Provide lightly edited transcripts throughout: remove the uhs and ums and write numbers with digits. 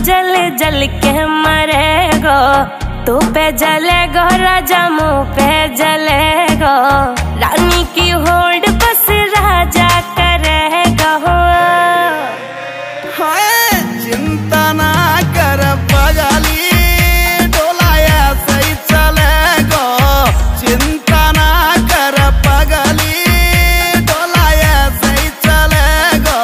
जल जल के मरेगो, तू पे जलेगो राजा मुँह पे जलेगो, रानी की होड़ बस राजा करेगा। चिंता ना कर पगली, डोला ऐसे ही चलेगो। चिंता ना कर पगली, डोला ऐसे ही चलेगो।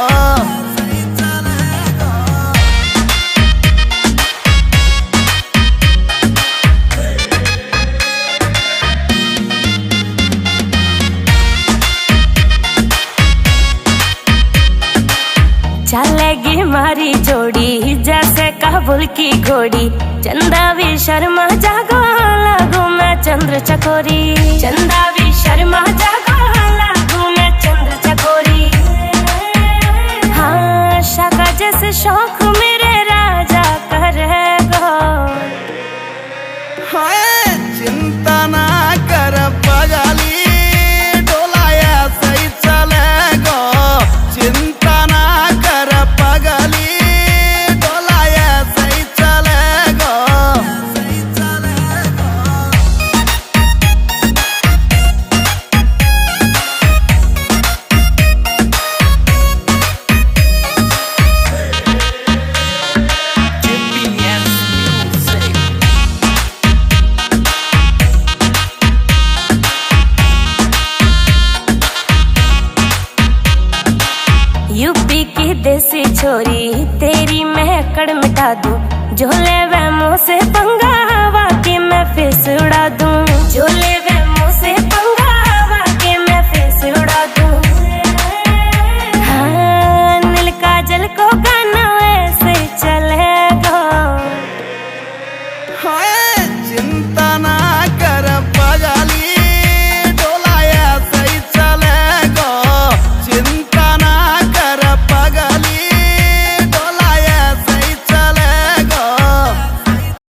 चलेगी मारी जोड़ी जैसे काबुल की घोड़ी, चंदा भी शर्मा जागो लागू मैं चंद्र चकोरी, चंदा भी शर्मा जागो लागू मैं चंद्र चकोरी। हाँ शाका जैसे शौक मेरे राजा करेगो। चिंता ना कर पगली, डोला ऐसे ही चलेगो। चिंता ना कर पगली, डोला ऐसे ही चलेगो। यूपी की देसी छोरी तेरी महकड़ मिटा दूं, झोले